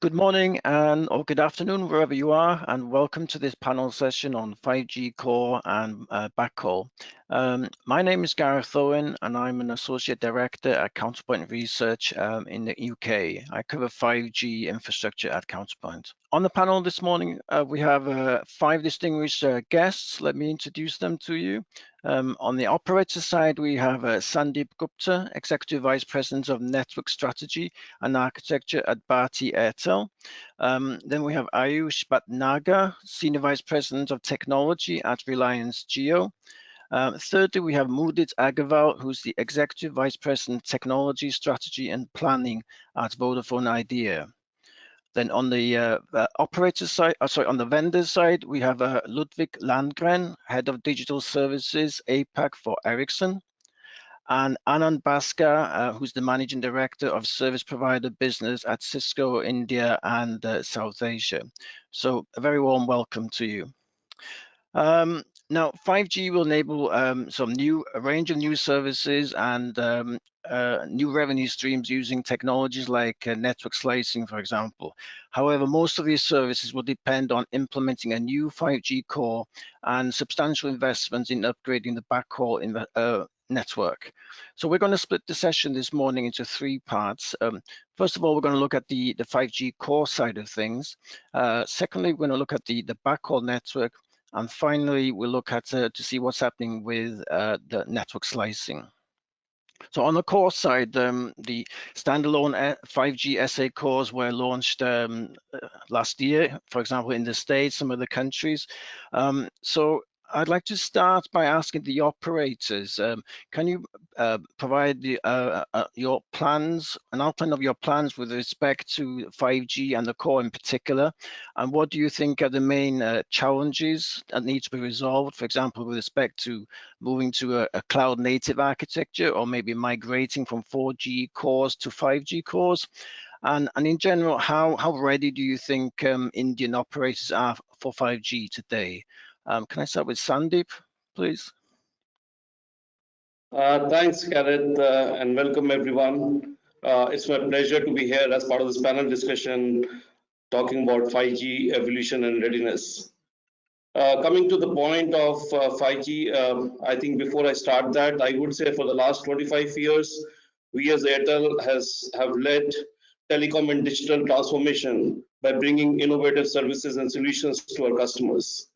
Good morning and or good afternoon wherever you are, and welcome to this panel session on 5G core and backhaul. My name is Gareth Owen and I'm an Associate Director at Counterpoint Research in the UK. I cover 5G infrastructure at Counterpoint. On the panel this morning, we have 5 distinguished guests. Let me introduce them to you. On the operator side, we have Sandeep Gupta, Executive Vice President of Network Strategy and Architecture at Bharti Airtel. Then we have Aayush Bhatnagar, Senior Vice President of Technology at Reliance Jio. Thirdly, we have Mudit Agarwal, who's the Executive Vice President, Technology, Strategy and Planning at Vodafone Idea. Then on the operator side, on the vendor side, we have Ludvig Landgren, Head of Digital Services, APAC for Ericsson, and Anand Bhaskar, who's the Managing Director of Service Provider Business at Cisco India and South Asia. So a very warm welcome to you. Now, 5G will enable a range of new services and new revenue streams using technologies like network slicing, for example. However, most of these services will depend on implementing a new 5G core and substantial investments in upgrading the backhaul in the network. So we're going to split the session this morning into 3 parts. First of all, we're going to look at the 5G core side of things. Secondly, we're going to look at the backhaul network. And finally, we'll look at to see what's happening with the network slicing. So on the core side, the standalone 5G SA cores were launched last year, for example, in the States, some other countries. So I'd like to start by asking the operators, can you provide your plans, an outline of your plans with respect to 5G and the core in particular? And what do you think are the main challenges that need to be resolved, for example, with respect to moving to a cloud native architecture, or maybe migrating from 4G cores to 5G cores? And in general, how ready do you think Indian operators are for 5G today? Can I start with Sandeep, please? Thanks, Gareth, and welcome everyone. It's my pleasure to be here as part of this panel discussion talking about 5G evolution and readiness. Coming to the point of 5G, I think before I start that, I would say for the last 25 years, we as Airtel have led telecom and digital transformation by bringing innovative services and solutions to our customers.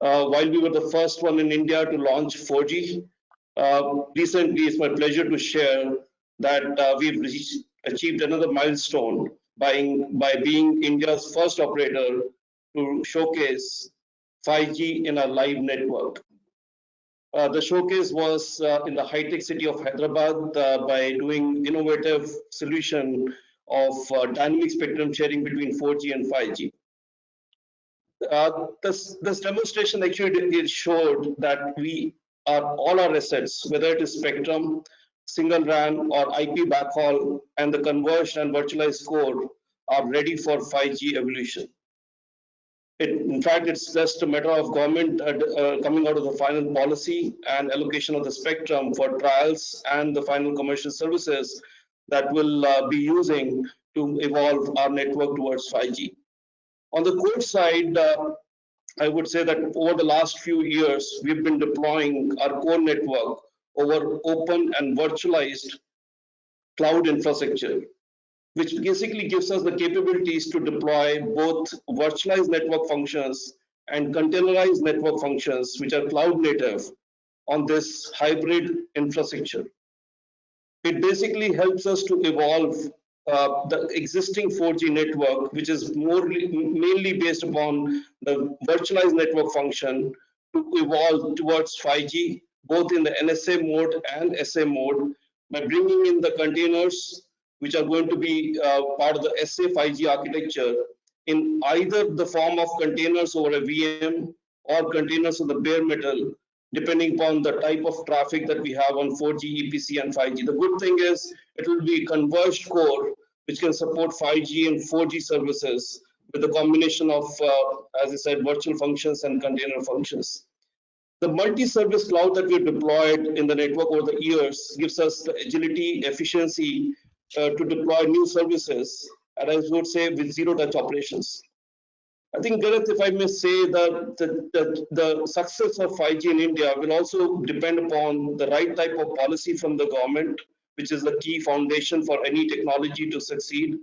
While we were the first one in India to launch 4G, recently it's my pleasure to share that we've achieved another milestone by being India's first operator to showcase 5G in a live network. The showcase was in the high-tech city of Hyderabad by doing innovative solution of dynamic spectrum sharing between 4G and 5G. This demonstration actually showed that all our assets, whether it is spectrum, single RAN or IP backhaul, and the converged and virtualized core are ready for 5G evolution. In fact, it's just a matter of government coming out of the final policy and allocation of the spectrum for trials and the final commercial services that will be using to evolve our network towards 5G. On the core side, I would say that over the last few years, we've been deploying our core network over open and virtualized cloud infrastructure, which basically gives us the capabilities to deploy both virtualized network functions and containerized network functions, which are cloud native, on this hybrid infrastructure. It basically helps us to evolve the existing 4G network, which is mainly based upon the virtualized network function, to evolve towards 5G, both in the NSA mode and SA mode, by bringing in the containers, which are going to be part of the SA 5G architecture, in either the form of containers over a VM or containers on the bare metal, depending upon the type of traffic that we have on 4G, EPC, and 5G. The good thing is it will be converged core, which can support 5G and 4G services with a combination of, as I said, virtual functions and container functions. The multi-service cloud that we've deployed in the network over the years gives us the agility, efficiency to deploy new services and I would say with zero touch operations. I think, Gareth, if I may say that the success of 5G in India will also depend upon the right type of policy from the government, which is the key foundation for any technology to succeed.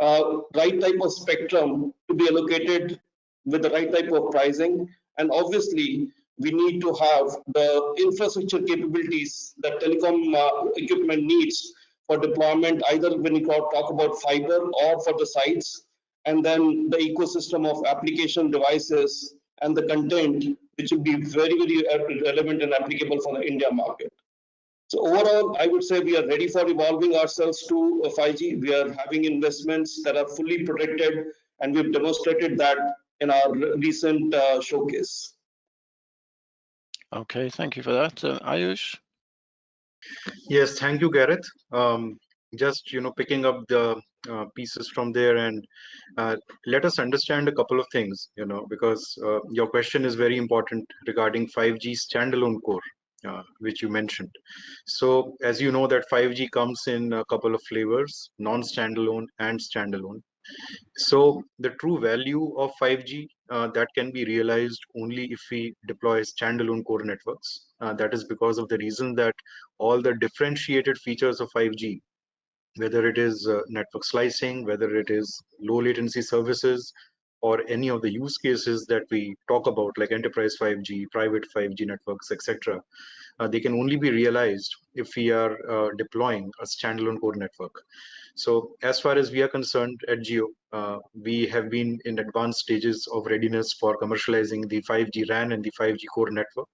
Right type of spectrum to be allocated with the right type of pricing. And obviously, we need to have the infrastructure capabilities that telecom equipment needs for deployment, either when you talk about fiber or for the sites, and then the ecosystem of application devices and the content, which will be very, very relevant and applicable for the India market. So overall, I would say we are ready for evolving ourselves to 5G. We are having investments that are fully protected, and we've demonstrated that in our recent showcase. Okay, thank you for that. Aayush? Yes, thank you, Gareth. Just picking up the pieces from there, and let us understand a couple of things, because your question is very important regarding 5G standalone core, which you mentioned. So as you know that 5G comes in a couple of flavors, non-standalone and standalone. So the true value of 5G that can be realized only if we deploy standalone core networks. That is because of the reason that all the differentiated features of 5G, whether it is network slicing, whether it is low latency services, or any of the use cases that we talk about, like enterprise 5G, private 5G networks, etc., they can only be realized if we are deploying a standalone core network. So as far as we are concerned at Jio, we have been in advanced stages of readiness for commercializing the 5G RAN and the 5G core network.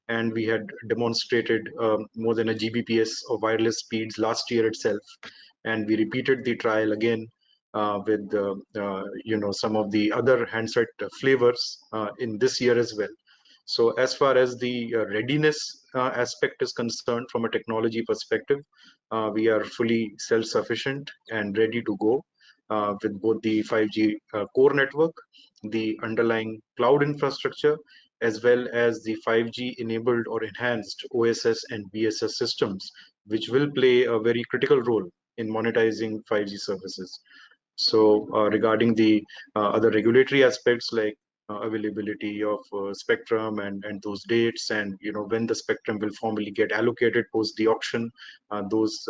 And we had demonstrated more than a Gbps of wireless speeds last year itself. And we repeated the trial again with some of the other handset flavors in this year as well. So as far as the readiness aspect is concerned from a technology perspective, we are fully self-sufficient and ready to go with both the 5G core network, the underlying cloud infrastructure, as well as the 5G enabled or enhanced OSS and BSS systems, which will play a very critical role in monetizing 5G services. So regarding the other regulatory aspects like availability of spectrum and those dates, and when the spectrum will formally get allocated post the auction, those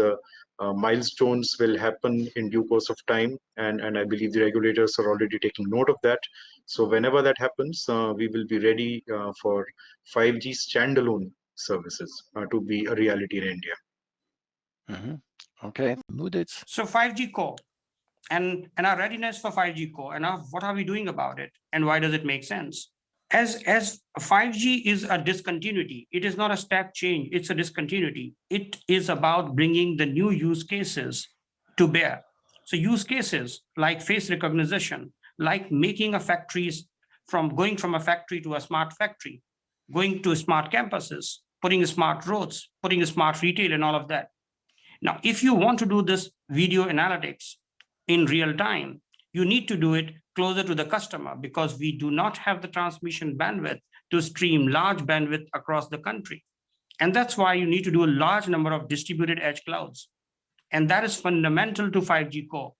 milestones will happen in due course of time, and I believe the regulators are already taking note of that. So whenever that happens, we will be ready for 5G standalone services to be a reality in India. Okay, Mudit. So 5G core and our readiness for 5G core, and what are we doing about it, and why does it make sense? As 5G is a discontinuity, it is not a step change, it's a discontinuity. It is about bringing the new use cases to bear. So use cases like face recognition, like making a factories going from a factory to a smart factory, going to smart campuses, putting smart roads, putting smart retail and all of that. Now, if you want to do this video analytics in real time, you need to do it closer to the customer, because we do not have the transmission bandwidth to stream large bandwidth across the country. And that's why you need to do a large number of distributed edge clouds. And that is fundamental to 5G core.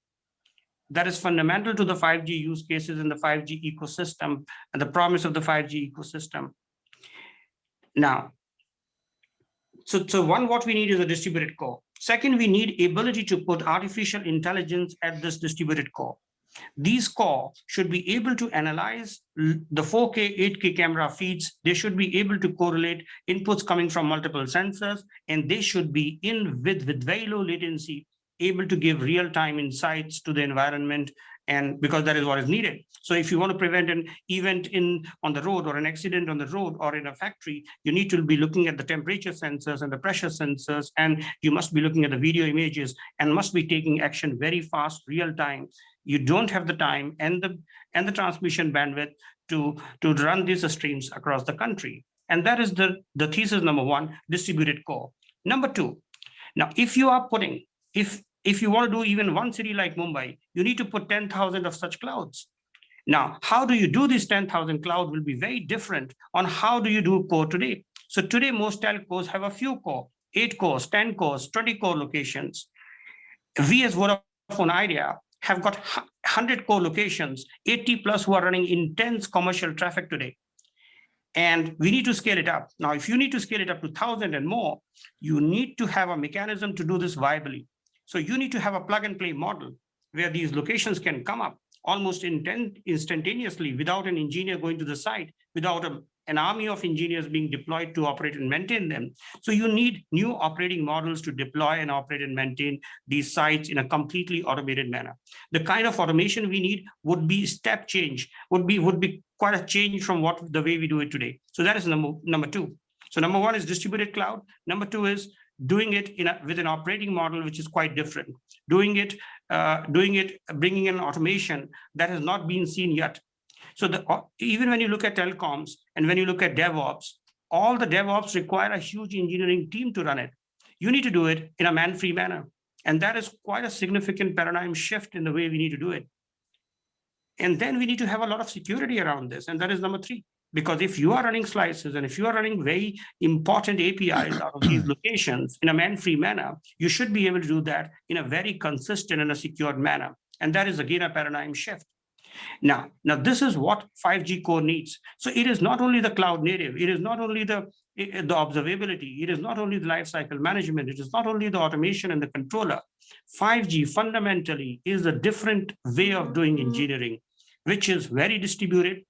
That is fundamental to the 5G use cases in the 5G ecosystem and the promise of the 5G ecosystem. Now, so one, what we need is a distributed core. Second, we need ability to put artificial intelligence at this distributed core. These core should be able to analyze the 4K, 8K camera feeds. They should be able to correlate inputs coming from multiple sensors, and they should be with very low latency, able to give real-time insights to the environment, and because that is what is needed. So if you want to prevent an event on the road, or an accident on the road, or in a factory, you need to be looking at the temperature sensors and the pressure sensors, and you must be looking at the video images and must be taking action very fast, real time. You don't have the time and the transmission bandwidth to run these streams across the country. And that is the thesis number one, distributed core. Number two, now if you are putting, if you want to do even one city like Mumbai, you need to put 10,000 of such clouds. Now, how do you do this 10,000 cloud will be very different on how do you do core today. So today, most telcos have a few core, 8 cores, 10 cores, 20 core locations. We as Vodafone Idea have got 100 co-locations, 80 plus who are running intense commercial traffic today. And we need to scale it up. Now, if you need to scale it up to 1,000 and more, you need to have a mechanism to do this viably. So you need to have a plug and play model where these locations can come up almost instantaneously without an engineer going to the site, without an army of engineers being deployed to operate and maintain them. So you need new operating models to deploy and operate and maintain these sites in a completely automated manner. The kind of automation we need would be step change, would be quite a change from the way we do it today. So that is number two. So number one is distributed cloud. Number two is doing it with an operating model which is quite different. Doing it, bringing in automation that has not been seen yet. So even when you look at telecoms and when you look at DevOps, all the DevOps require a huge engineering team to run it. You need to do it in a man-free manner. And that is quite a significant paradigm shift in the way we need to do it. And then we need to have a lot of security around this. And that is number three. Because if you are running slices and if you are running very important APIs out of these locations in a man-free manner, you should be able to do that in a very consistent and a secured manner. And that is again a paradigm shift. Now this is what 5G core needs. So it is not only the cloud native, it is not only the observability, it is not only the lifecycle management, it is not only the automation and the controller. 5G fundamentally is a different way of doing engineering, which is very distributed,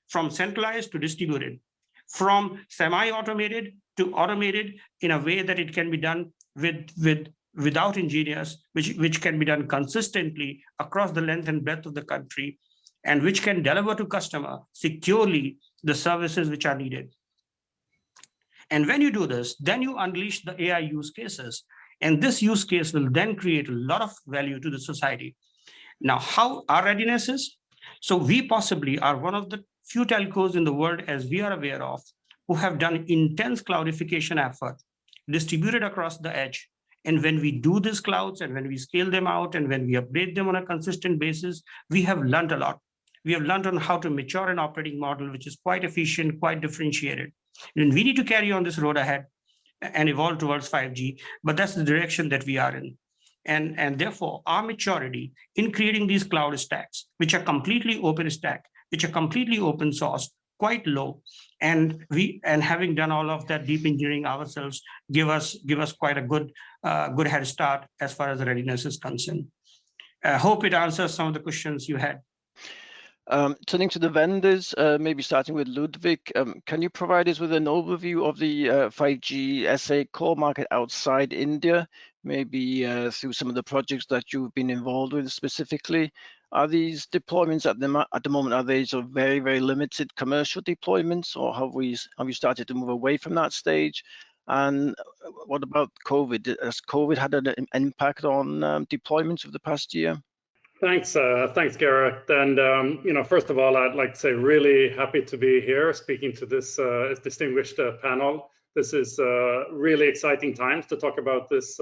from centralized to distributed, from semi-automated to automated in a way that it can be done without engineers, which can be done consistently across the length and breadth of the country, and which can deliver to customer securely the services which are needed. And when you do this, then you unleash the AI use cases. And this use case will then create a lot of value to the society. Now, how our readiness is? So we possibly are one of the few telcos in the world, as we are aware of, who have done intense cloudification effort, distributed across the edge. And when we do these clouds and when we scale them out and when we upgrade them on a consistent basis, we have learned a lot. We have learned on how to mature an operating model, which is quite efficient, quite differentiated. And we need to carry on this road ahead and evolve towards 5G, but that's the direction that we are in. And therefore, our maturity in creating these cloud stacks, which are completely open stack, which are completely open source, quite low, and having done all of that deep engineering ourselves, give us quite a good head start as far as the readiness is concerned. I hope it answers some of the questions you had. Turning to the vendors, maybe starting with Ludvig, can you provide us with an overview of the 5G SA core market outside India, maybe through some of the projects that you've been involved with specifically? Are these deployments at the moment, are they sort of very, very limited commercial deployments, or have you started to move away from that stage? And what about COVID? Has COVID had an impact on deployments of the past year? Thanks, Gareth. And first of all, I'd like to say really happy to be here speaking to this distinguished panel. This is really exciting times to talk about this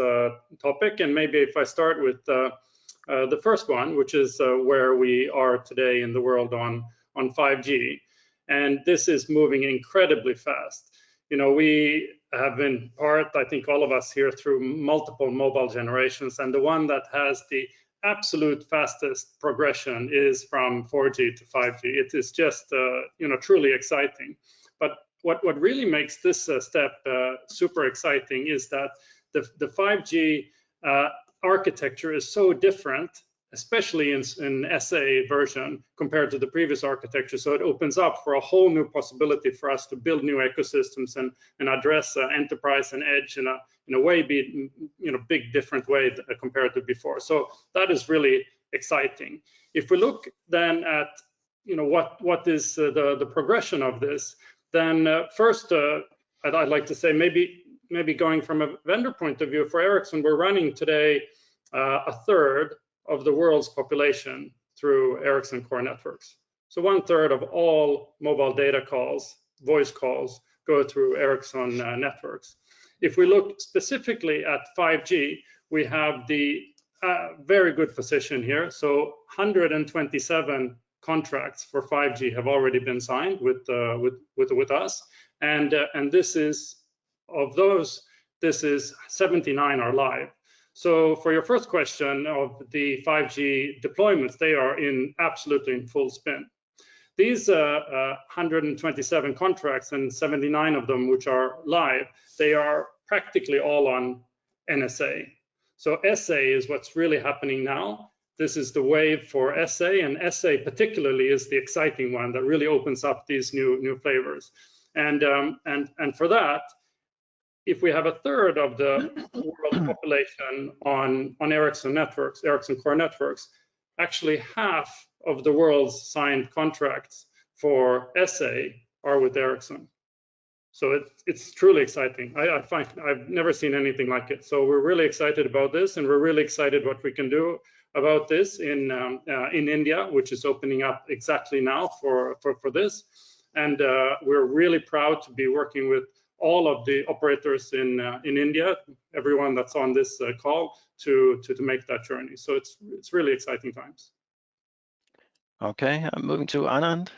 topic. And maybe if I start with the first one, which is where we are today in the world on 5G, and this is moving incredibly fast. We have been part, I think all of us here, through multiple mobile generations, and the one that has the absolute fastest progression is from 4G to 5G. It is just truly exciting. But what really makes this step super exciting is that the 5G architecture is so different, especially in SA version compared to the previous architecture. So it opens up for a whole new possibility for us to build new ecosystems and address enterprise and edge in a way, big different way compared to before. So that is really exciting. If we look then at what is the progression of this, then first I'd like to say maybe going from a vendor point of view for Ericsson, we're running today a third of the world's population through Ericsson core networks. So 1/3 of all mobile data calls, voice calls, go through Ericsson networks. If we look specifically at 5G, we have the very good position here. So 127 contracts for 5G have already been signed with us, and this is, of those, this is 79 are live. So for your first question of the 5G deployments, they are absolutely in full spin. These 127 contracts and 79 of them which are live, they are practically all on NSA. So SA is what's really happening now. This is the wave for SA, and SA particularly is the exciting one that really opens up these new flavors. And for that, if we have a third of the world population on Ericsson networks, Ericsson core networks, actually half of the world's signed contracts for SA are with Ericsson. So it's truly exciting. I find I've never seen anything like it. So we're really excited about this, and we're really excited what we can do about this in India, which is opening up exactly now for this. And we're really proud to be working with all of the operators in India, everyone that's on this call, to make that journey. So it's really exciting times. Okay, I'm moving to Anand.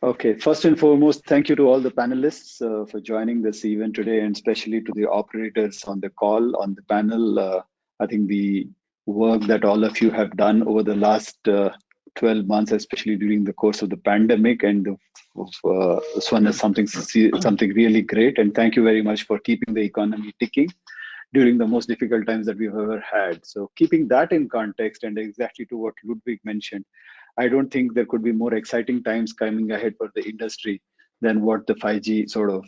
Okay, first and foremost, thank you to all the panelists for joining this event today, and especially to the operators on the call, on the panel. I think the work that all of you have done over the last 12 months, especially during the course of the pandemic, and this one is something really great. And thank you very much for keeping the economy ticking during the most difficult times that we've ever had. So keeping that in context, and exactly to what Ludvig mentioned, I don't think there could be more exciting times coming ahead for the industry than what the 5G sort of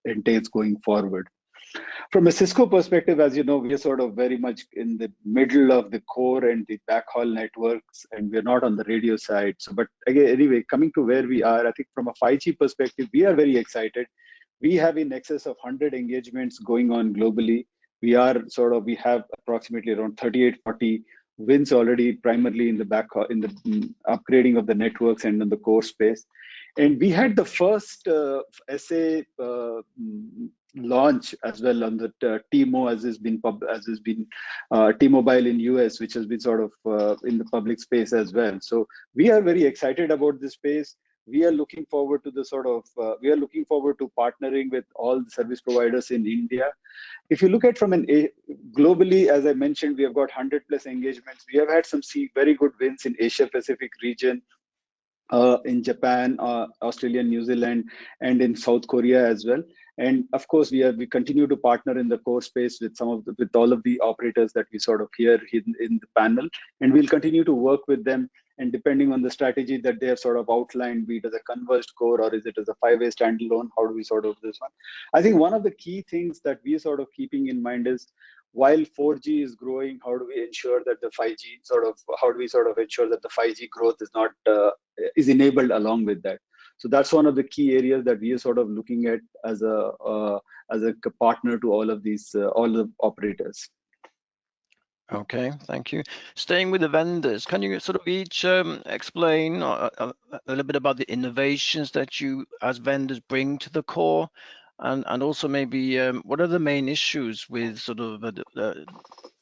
entails going forward. From a Cisco perspective, as you know, we are sort of very much in the middle of the core and the backhaul networks, and we're not on the radio side. So, but again, anyway, coming to where we are, I think from a 5G perspective, we are very excited. We have in excess of 100 engagements going on globally. We have approximately around 38-40 wins already, primarily in the backhaul, in the upgrading of the networks and in the core space. And we had the first SA launch as well on the T-Mo, as has been T-Mobile in US, which has been sort of in the public space as well. So we are very excited about this space. We are looking forward to partnering with all the service providers in India. If you look at from globally, as I mentioned, we have got 100+ engagements. We have had some very good wins in Asia Pacific region, in Japan, Australia, New Zealand, and in South Korea as well. And of course, we continue to partner in the core space with with all of the operators that we sort of hear in the panel, and we'll continue to work with them. And depending on the strategy that they have sort of outlined, be it as a converged core or is it as a 5-way standalone, how do we sort of do this one? I think one of the key things that we are sort of keeping in mind is, while 4G is growing, how do we ensure that the 5G ensure that the 5G growth is not is enabled along with that? So that's one of the key areas that we are sort of looking at as a partner to all of these all the operators. Okay, thank you. Staying with the vendors, can you sort of each explain a little bit about the innovations that you as vendors bring to the core, and also maybe what are the main issues with sort of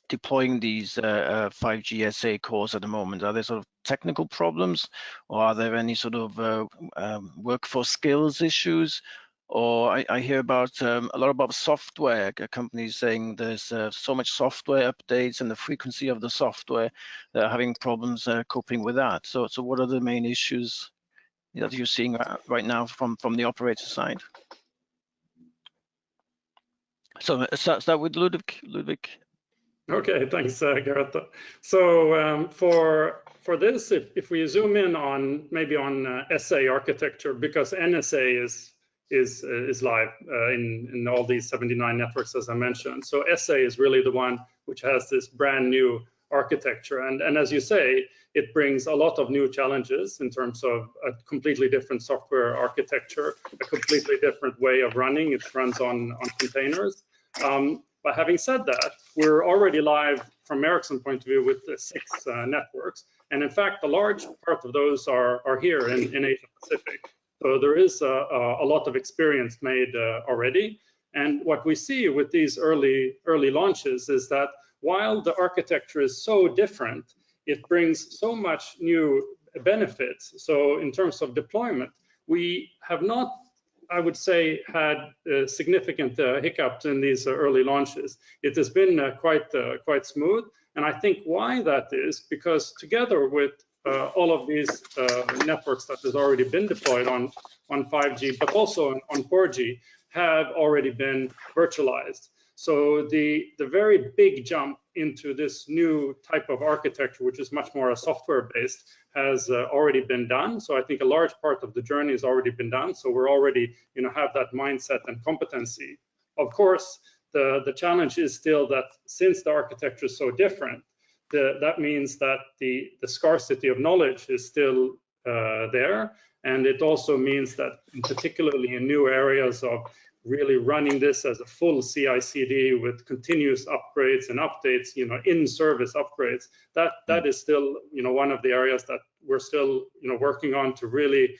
deploying these 5G SA cores at the moment? Are there sort of technical problems, or are there any sort of workforce skills issues? Or I hear about a lot about software companies saying there's so much software updates and the frequency of the software, they're having problems coping with that. So what are the main issues that you're seeing right now from the operator side? So start with Ludvig. Okay, thanks, Gareth. So for this, if we zoom in on maybe on SA architecture, because NSA is live in all these 79 networks, as I mentioned. So SA is really the one which has this brand new architecture. And as you say, it brings a lot of new challenges in terms of a completely different software architecture, a completely different way of running. It runs on containers. But having said that, we're already live from Ericsson point of view with the 6 networks. And in fact, a large part of those are here in Asia Pacific. So there is a lot of experience made already. And what we see with these early launches is that while the architecture is so different, it brings so much new benefits. So in terms of deployment, we have not I would say, had significant hiccups in these early launches. It has been quite smooth, and I think why that is because together with all of these networks that has already been deployed on 5G, but also on 4G, have already been virtualized. So the very big jump into this new type of architecture, which is much more a software-based, has already been done. So I think a large part of the journey has already been done. So we're already, have that mindset and competency. Of course, the challenge is still that since the architecture is so different, that means that the scarcity of knowledge is still there. And it also means that, particularly in new areas of really running this as a full CI/CD with continuous upgrades and updates, in-service upgrades, that is still, one of the areas that we're still, working on to really,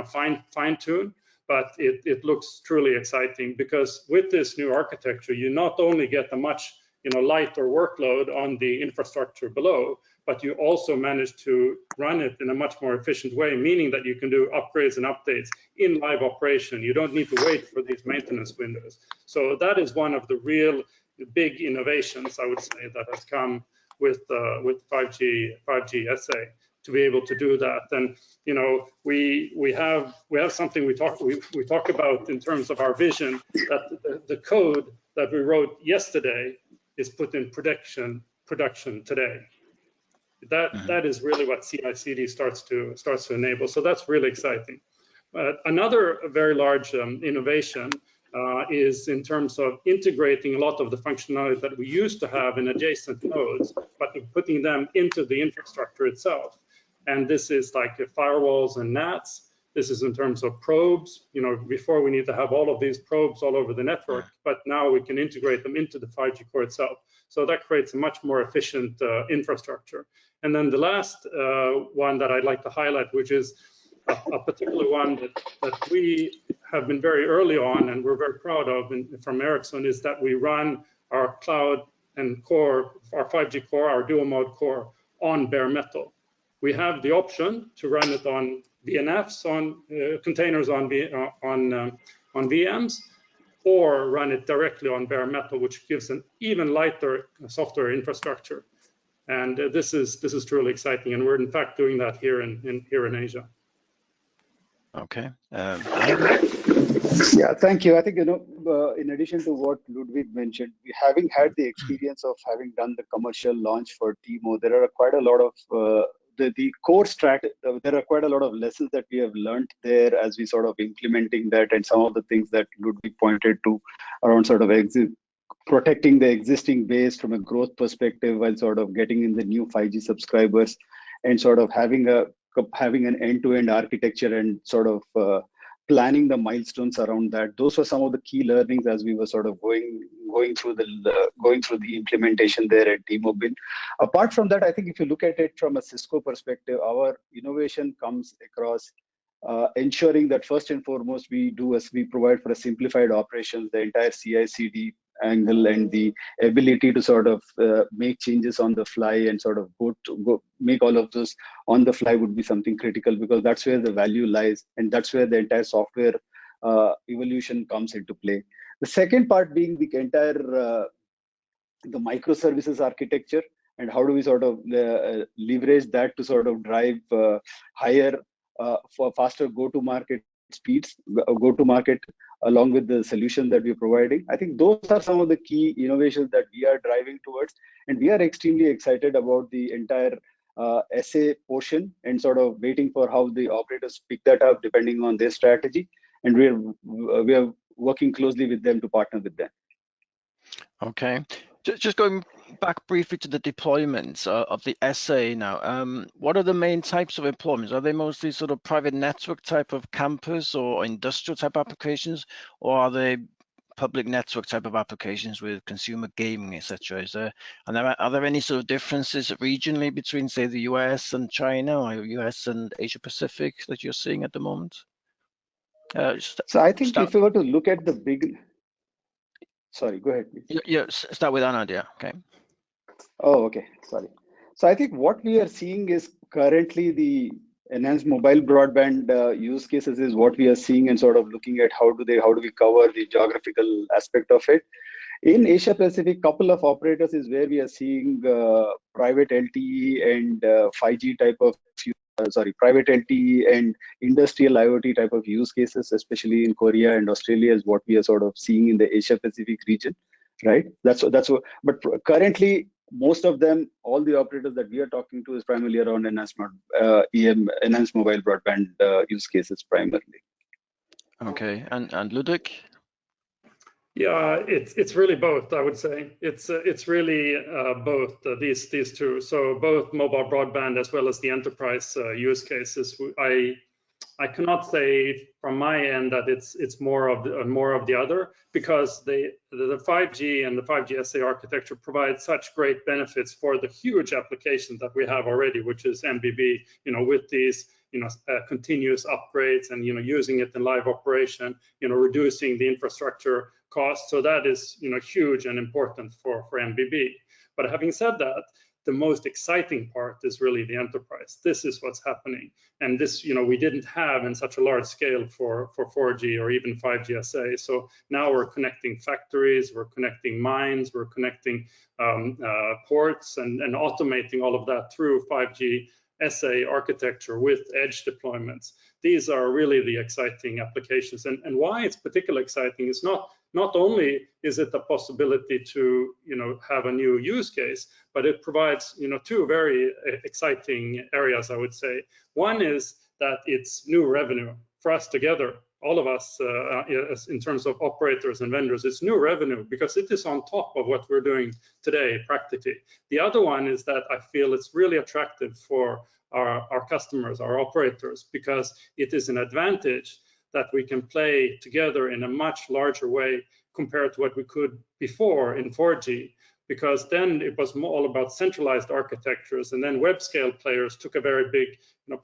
fine-tune. But it looks truly exciting because with this new architecture, you not only get a much, lighter workload on the infrastructure below, but you also manage to run it in a much more efficient way, meaning that you can do upgrades and updates in live operation. You don't need to wait for these maintenance windows. So that is one of the real big innovations, I would say, that has come with 5G SA to be able to do that. And we have something we talk about in terms of our vision, that the code that we wrote yesterday is put in production today. That is really what CI/CD starts to enable. So that's really exciting. Another very large innovation is in terms of integrating a lot of the functionality that we used to have in adjacent nodes, but putting them into the infrastructure itself. And this is like firewalls and NATs. This is in terms of probes. Before we need to have all of these probes all over the network, but now we can integrate them into the 5G core itself. So that creates a much more efficient infrastructure. And then the last one that I'd like to highlight, which is a particular one that we have been very early on and we're very proud of from Ericsson, is that we run our cloud and core, our 5G core, our dual mode core on bare metal. We have the option to run it on VNFs, on containers on VMs, or run it directly on bare metal, which gives an even lighter software infrastructure. And this is truly exciting, and we're in fact doing that here in Asia. Okay. Yeah, thank you. I think, in addition to what Ludvig mentioned, having had the experience of having done the commercial launch for T-Mo, there are quite a lot of the core strategy. There are quite a lot of lessons that we have learned there as we sort of implementing that, and some of the things that Ludvig pointed to around sort of protecting the existing base from a growth perspective while sort of getting in the new 5G subscribers, and sort of having an end-to-end architecture and sort of planning the milestones around that. Those were some of the key learnings as we were sort of going through the implementation there at T-Mobile. Apart from that, I think if you look at it from a Cisco perspective, our innovation comes across ensuring that first and foremost we provide for a simplified operations, the entire CI/CD angle, and the ability to sort of make changes on the fly and sort of go make all of those on the fly would be something critical, because that's where the value lies, and that's where the entire software evolution comes into play. The second part being the entire the microservices architecture, and how do we sort of leverage that to sort of drive higher for faster go-to-market speeds, go-to-market along with the solution that we're providing. I think those are some of the key innovations that we are driving towards, and we are extremely excited about the entire SA portion, and sort of waiting for how the operators pick that up depending on their strategy, and we are working closely with them to partner with them. Okay, just going back briefly to the deployments of the SA now. What are the main types of deployments? Are they mostly sort of private network type of campus or industrial type applications, or are they public network type of applications with consumer gaming, etc.? Are there any sort of differences regionally between, say, the US and China, or US and Asia Pacific that you're seeing at the moment? So I think if we were to look at the big, sorry, go ahead, please. Yeah, start with Anand, yeah, okay. Oh, okay, sorry. So I think what we are seeing is currently enhanced mobile broadband use cases is what we are seeing and sort of looking at how do we cover the geographical aspect of it. In Asia Pacific, couple of operators is where we are seeing private LTE and 5G type of private LTE and industrial IoT type of use cases, especially in Korea and Australia, is what we are sort of seeing in the Asia Pacific region, right? That's what. But currently, most of them, all the operators that we are talking to, is primarily around enhanced mobile broadband use cases primarily. Okay, and Ludwig? Yeah, it's really both. I would say it's really both these two. So both mobile broadband as well as the enterprise use cases. I cannot say from my end that it's more of the other, because the 5G and the 5G SA architecture provides such great benefits for the huge application that we have already, which is MBB. With these continuous upgrades and using it in live operation, reducing the infrastructure costs. So that is huge and important for MBB. But having said that, the most exciting part is really the enterprise. This is what's happening, and this we didn't have in such a large scale for 4G or even 5G SA. So now we're connecting factories, we're connecting mines, we're connecting ports, and automating all of that through 5G SA architecture with edge deployments. These are really the exciting applications, and why it's particularly exciting is not only is it a possibility to have a new use case, but it provides two very exciting areas, I would say. One is that it's new revenue for us together, all of us in terms of operators and vendors. It's new revenue because it is on top of what we're doing today practically. The other one is that I feel it's really attractive for our customers, our operators, because it is an advantage that we can play together in a much larger way compared to what we could before in 4G, because then it was more all about centralized architectures, and then web scale players took a very big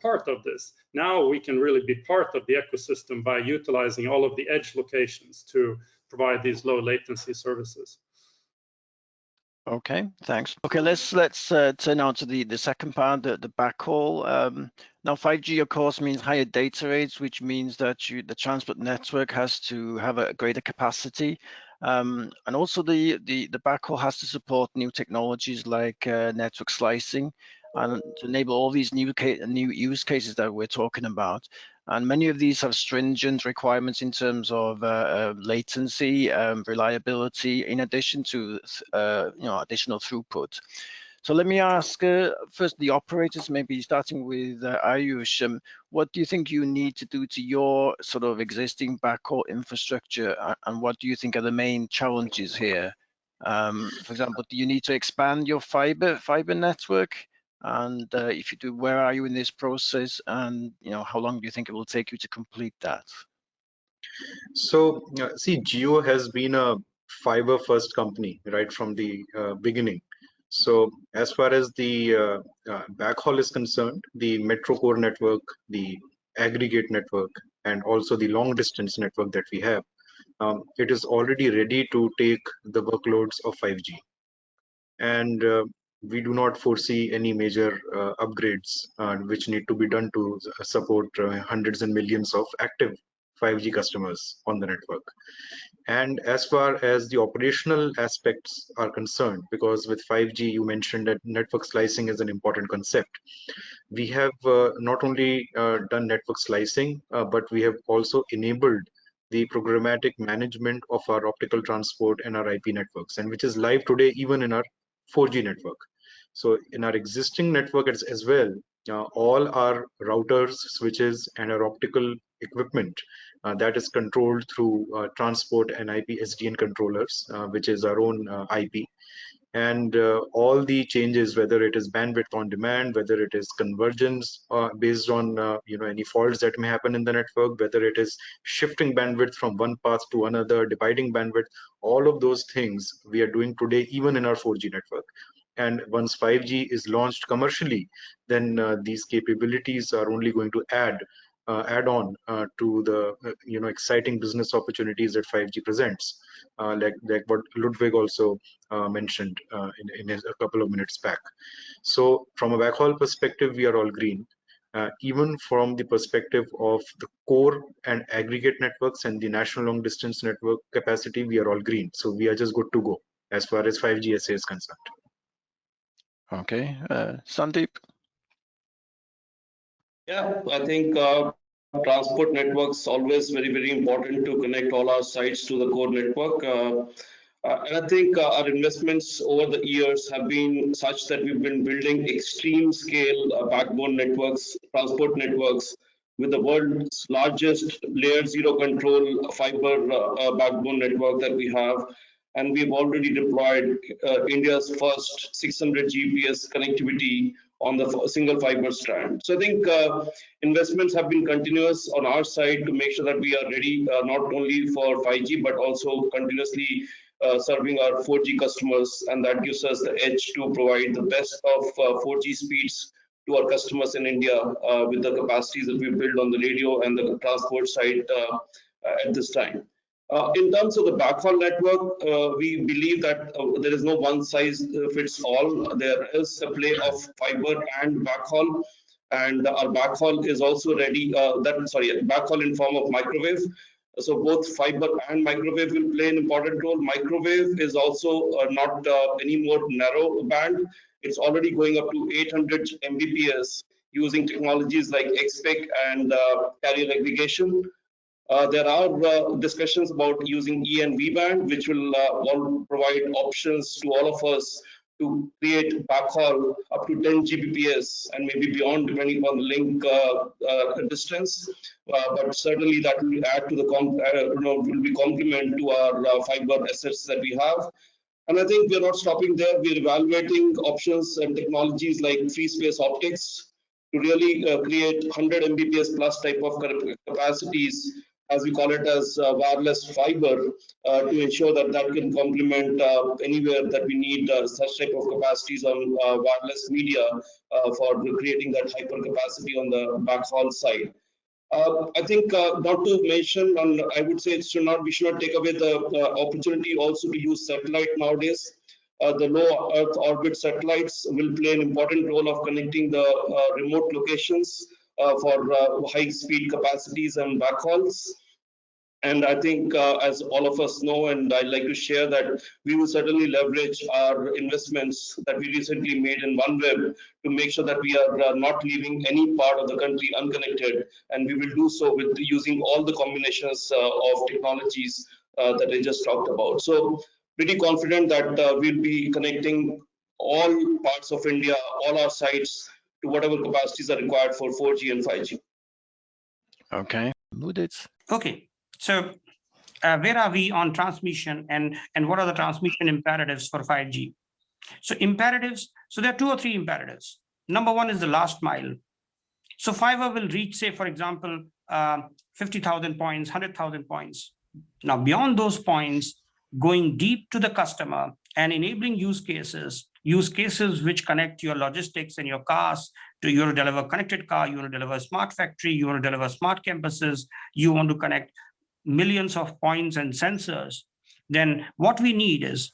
part of this. Now we can really be part of the ecosystem by utilizing all of the edge locations to provide these low latency services. Okay, thanks. Okay, let's turn now to the second part, the backhaul. Now 5G of course means higher data rates, which means that the transport network has to have a greater capacity, and also the backhaul has to support new technologies like network slicing, and to enable all these new use cases that we're talking about. And many of these have stringent requirements in terms of latency, reliability, in addition to additional throughput. So let me ask first the operators, maybe starting with Aayush. What do you think you need to do to your sort of existing backhaul infrastructure, and what do you think are the main challenges here? For example, do you need to expand your fiber network? And if you do, where are you in this process? And how long do you think it will take you to complete that? So see, Jio has been a fiber first company right from the beginning. So as far as the backhaul is concerned, the metro core network, the aggregate network, and also the long distance network that we have, it is already ready to take the workloads of 5G. And we do not foresee any major upgrades which need to be done to support hundreds and millions of active 5G customers on the network. And as far as the operational aspects are concerned, because with 5G you mentioned that network slicing is an important concept. We have not only done network slicing, but we have also enabled the programmatic management of our optical transport and our IP networks, and which is live today even in our 4G network. So in our existing network as well, all our routers, switches, and our optical equipment that is controlled through transport and IP SDN controllers, which is our own IP. And all the changes, whether it is bandwidth on demand, whether it is convergence based on any faults that may happen in the network, whether it is shifting bandwidth from one path to another, dividing bandwidth, all of those things we are doing today even in our 4G network. And once 5G is launched commercially, then these capabilities are only going to add on to the exciting business opportunities that 5G presents, like what Ludwig also mentioned in a couple of minutes back. So from a backhaul perspective, we are all green. even from the perspective of the core and aggregate networks and the national long distance network capacity, we are all green. So we are just good to go as far as 5G SA is concerned. Okay, Sandeep. Yeah, I think transport networks always very important to connect all our sites to the core network. And I think our investments over the years have been such that we've been building extreme scale backbone networks, transport networks, with the world's largest layer zero control fiber backbone network that we have. And we've already deployed India's first 600 Gbps connectivity on the single fiber strand. So I think investments have been continuous on our side to make sure that we are ready not only for 5G, but also continuously serving our 4G customers, and that gives us the edge to provide the best of 4G speeds to our customers in India with the capacities that we build on the radio and the transport side at this time. In terms of the backhaul network, we believe that there is no one size fits all. There is a play of fiber and backhaul, and our backhaul is also ready. Backhaul in form of microwave. So both fiber and microwave will play an important role. Microwave is also not any more narrow band. It's already going up to 800 Mbps using technologies like XPEC and carrier aggregation. There are discussions about using E and V band, which will all provide options to all of us to create backhaul up to 10 Gbps and maybe beyond, depending upon the link distance. But certainly that will add to the will be complement to our fiber assets that we have. And I think we're not stopping there. We're evaluating options and technologies like free space optics to really create 100 Mbps plus type of capacities, as we call it, as wireless fiber, to ensure that that can complement anywhere that we need such type of capacities on wireless media for creating that hyper capacity on the backhaul side. I think not to mention, I would say we should not take away the opportunity also to use satellite nowadays. The low Earth orbit satellites will play an important role of connecting the remote locations for high speed capacities and backhauls. And I think, as all of us know, and I'd like to share that we will certainly leverage our investments that we recently made in OneWeb to make sure that we are not leaving any part of the country unconnected. And we will do so with using all the combinations of technologies that I just talked about. So pretty confident that we'll be connecting all parts of India, all our sites, to whatever capacities are required for 4G and 5G. Okay, Mudit. Okay. So where are we on transmission, and what are the transmission imperatives for 5G? So imperatives, so there are 2 or 3 imperatives. Number one is the last mile. So fiber will reach, say, for example, 50,000 points, 100,000 points. Now, beyond those points, going deep to the customer and enabling use cases which connect your logistics and your cars to, you want to deliver connected car, you want to deliver smart factory, you want to deliver smart campuses, you want to connect millions of points and sensors. Then what we need is,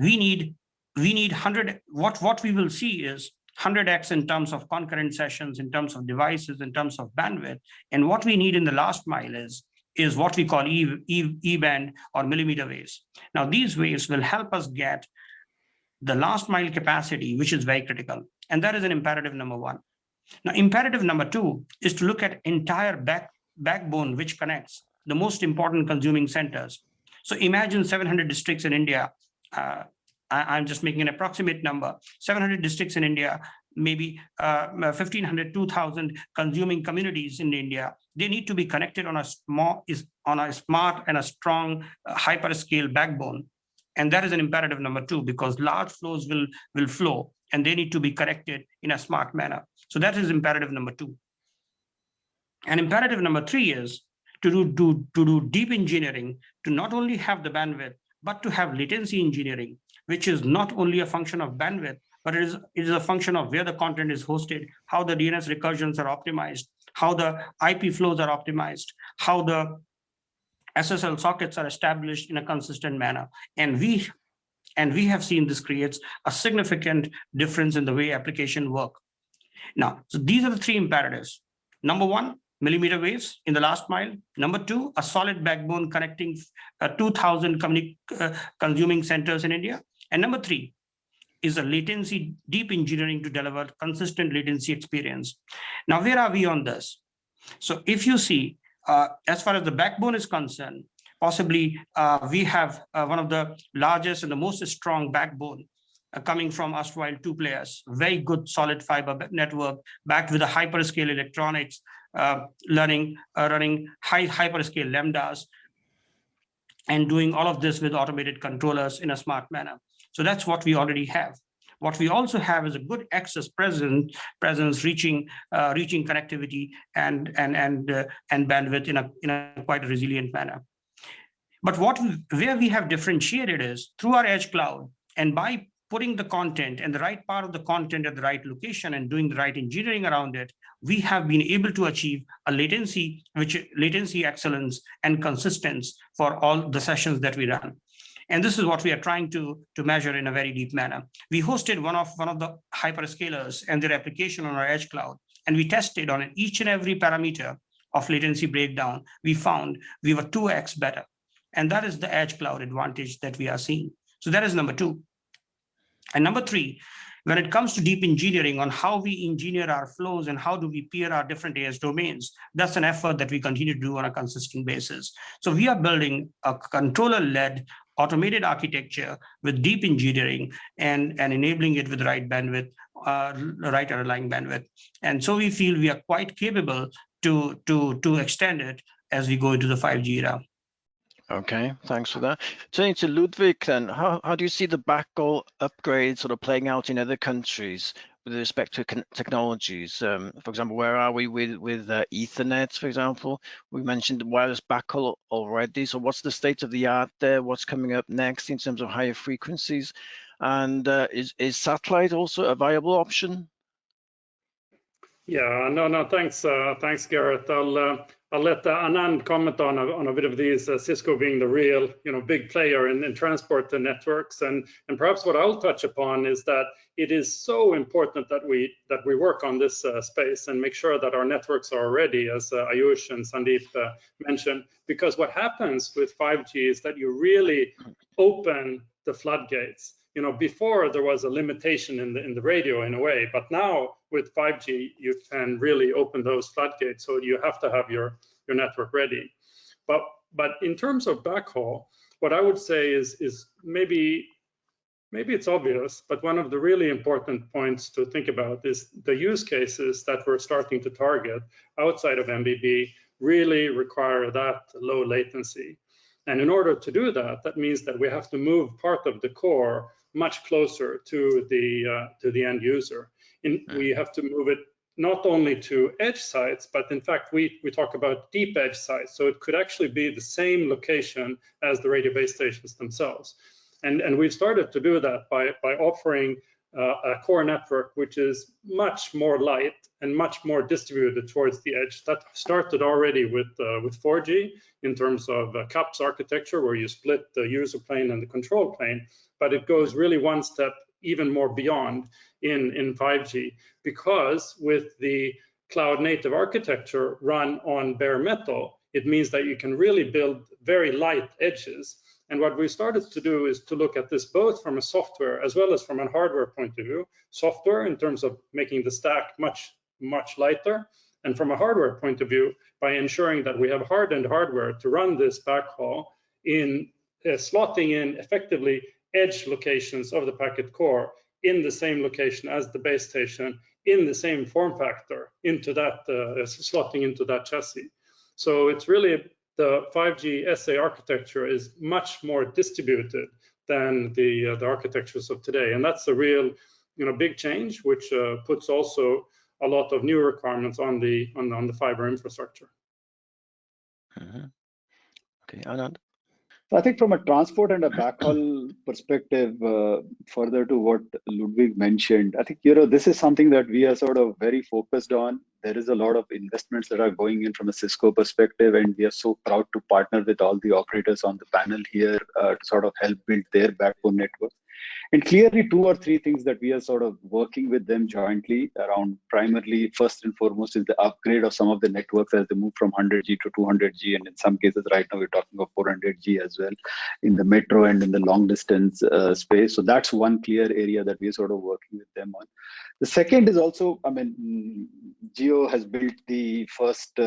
we need 100, what we will see is 100x in terms of concurrent sessions, in terms of devices, in terms of bandwidth. And what we need in the last mile is what we call E-band or millimeter waves. Now, these waves will help us get the last mile capacity, which is very critical. And that is an imperative number 1. Now, imperative number 2 is to look at entire backbone which connects the most important consuming centers. So imagine 700 districts in India. I'm just making an approximate number. 700 districts in India, maybe 1,500, 2,000 consuming communities in India. They need to be connected on a smart and a strong hyperscale backbone. And that is an imperative number 2, because large flows will flow and they need to be connected in a smart manner. So that is imperative number 2. And imperative number 3 is to do deep engineering, to not only have the bandwidth, but to have latency engineering, which is not only a function of bandwidth, but it is a function of where the content is hosted, how the DNS recursions are optimized, how the IP flows are optimized, how the SSL sockets are established in a consistent manner. And we have seen this creates a significant difference in the way applications work. Now, so these are the three imperatives. Number one, millimeter waves in the last mile. Number two, a solid backbone connecting 2,000 consuming centers in India. And number three is a latency deep engineering to deliver consistent latency experience. Now, where are we on this? So if you see, as far as the backbone is concerned, possibly we have one of the largest and the most strong backbone coming from erstwhile two players, very good solid fiber network backed with a hyperscale electronics, running high hyperscale lambdas, and doing all of this with automated controllers in a smart manner. So that's what we already have. What we also have is a good access presence reaching connectivity and bandwidth in a quite resilient manner. But where we have differentiated is through our edge cloud, and by putting the content and the right part of the content at the right location and doing the right engineering around it, we have been able to achieve a latency excellence and consistency for all the sessions that we run. And this is what we are trying to measure in a very deep manner. We hosted one of the hyperscalers and their application on our edge cloud, and we tested on each and every parameter of latency breakdown. We found we were 2x better. And that is the edge cloud advantage that we are seeing. So that is number two. And number three, when it comes to deep engineering on how we engineer our flows and how do we peer our different AS domains, that's an effort that we continue to do on a consistent basis. So we are building a controller-led automated architecture with deep engineering and enabling it with the right bandwidth, right underlying bandwidth. And so we feel we are quite capable to extend it as we go into the 5G era. Okay, thanks for that. Turning to Ludvig then, how do you see the backhaul upgrade sort of playing out in other countries with respect to technologies? For example, where are we with Ethernet, for example? We mentioned wireless backhaul already. So what's the state of the art there? What's coming up next in terms of higher frequencies? And is satellite also a viable option? Yeah, no, thanks, Gareth. I'll let Anand comment on a bit of these. Cisco being the real, big player in transport networks, and perhaps what I'll touch upon is that it is so important that we work on this space and make sure that our networks are ready, as Aayush and Sandeep mentioned. Because what happens with 5G is that you really open the floodgates. Before there was a limitation in the radio in a way, but now with 5G, you can really open those floodgates. So you have to have your network ready. But in terms of backhaul, what I would say is maybe it's obvious, but one of the really important points to think about is the use cases that we're starting to target outside of MBB really require that low latency. And in order to do that, that means that we have to move part of the core much closer to the end user. We have to move it not only to edge sites, but in fact, we talk about deep edge sites. So it could actually be the same location as the radio base stations themselves. And we've started to do that by offering a core network which is much more light and much more distributed towards the edge. That started already with 4G in terms of CAPS architecture, where you split the user plane and the control plane, but it goes really one step even more beyond in 5G, because with the cloud native architecture run on bare metal, it means that you can really build very light edges. And what we started to do is to look at this both from a software as well as from a hardware point of view. Software in terms of making the stack much lighter, and from a hardware point of view by ensuring that we have hardened hardware to run this backhaul in slotting in effectively edge locations of the packet core in the same location as the base station, in the same form factor, into that slotting into that chassis. So it's really the 5G SA architecture is much more distributed than the architectures of today, and that's a real big change, which puts also a lot of new requirements on the fiber infrastructure. Okay, Anand. I think from a transport and a backhaul perspective, further to what Ludvig mentioned, I think this is something that we are sort of very focused on. There is a lot of investments that are going in from a Cisco perspective, and we are so proud to partner with all the operators on the panel here to sort of help build their backbone network. And clearly, 2 or 3 things that we are sort of working with them jointly around, primarily, first and foremost, is the upgrade of some of the networks as they move from 100G to 200G. And in some cases, right now, we're talking of 400G as well in the metro and in the long distance space. So that's one clear area that we're sort of working with them on. The second is also, I mean, Jio has built the first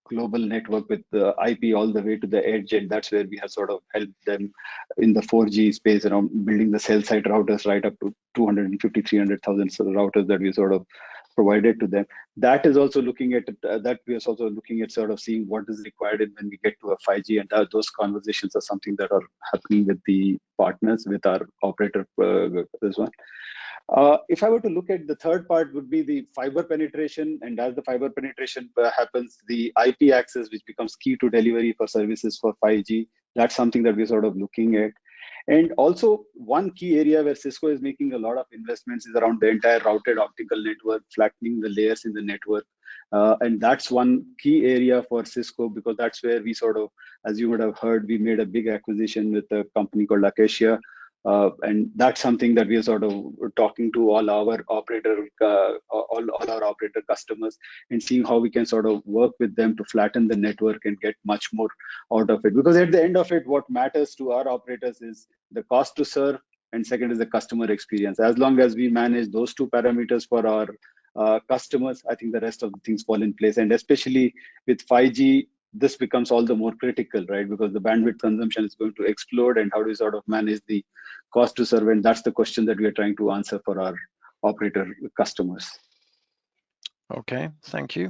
global network with the IP all the way to the edge, and that's where we have sort of helped them in the 4G space around building the cell site routers right up to 250, 300,000 routers that we sort of provided to them. That is also looking at that we are also looking at sort of seeing what is required when we get to a 5G, and those conversations are something that are happening with the partners, with our operator. This one. If I were to look at the third part, would be the fiber penetration, and as the fiber penetration happens, the IP access, which becomes key to delivery for services for 5G, that's something that we're sort of looking at. And also, one key area where Cisco is making a lot of investments is around the entire routed optical network, flattening the layers in the network. And that's one key area for Cisco, because that's where we sort of, as you would have heard, we made a big acquisition with a company called Acacia. And that's something that we are sort of talking to all our operator customers and seeing how we can sort of work with them to flatten the network and get much more out of it. Because at the end of it, what matters to our operators is the cost to serve, and second is the customer experience. As long as we manage those 2 parameters for our customers, I think the rest of the things fall in place. And especially with 5G, this becomes all the more critical, right? Because the bandwidth consumption is going to explode, and how do we sort of manage the cost to serve? And that's the question that we are trying to answer for our operator customers. Okay, thank you.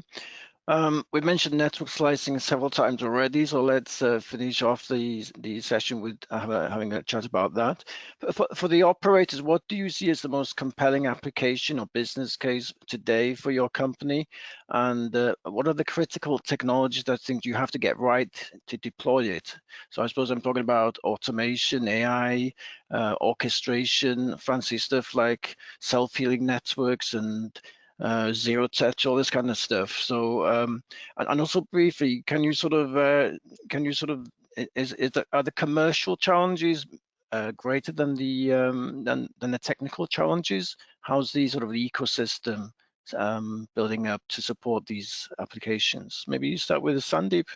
We mentioned network slicing several times already, so let's finish off the session with having a chat about that. For the operators, what do you see as the most compelling application or business case today for your company? And what are the critical technologies that think you have to get right to deploy it? So I suppose I'm talking about automation, AI, orchestration, fancy stuff like self-healing networks and zero touch, all this kind of stuff. So and also briefly, are the commercial challenges greater than the technical challenges? How's the sort of ecosystem building up to support these applications? Maybe you start with Sandeep.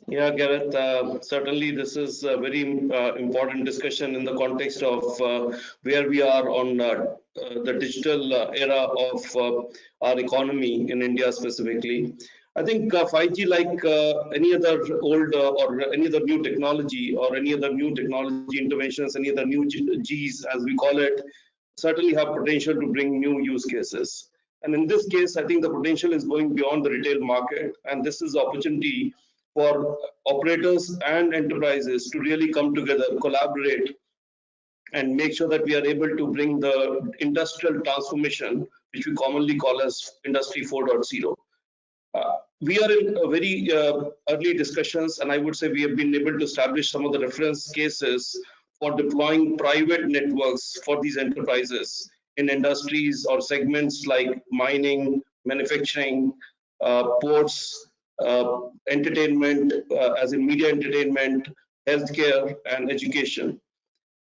Yeah, Gareth, certainly this is a very important discussion in the context of where we are on the digital era of our economy in India specifically. I think 5G, like any other old or any other new technology or any other new technology interventions, any other new Gs as we call it, certainly have potential to bring new use cases. And in this case, I think the potential is going beyond the retail market, and this is opportunity for operators and enterprises to really come together, collaborate, and make sure that we are able to bring the industrial transformation, which we commonly call as Industry 4.0. We are in very early discussions, and I would say we have been able to establish some of the reference cases for deploying private networks for these enterprises in industries or segments like mining, manufacturing, ports, entertainment, as in media entertainment, healthcare, and education.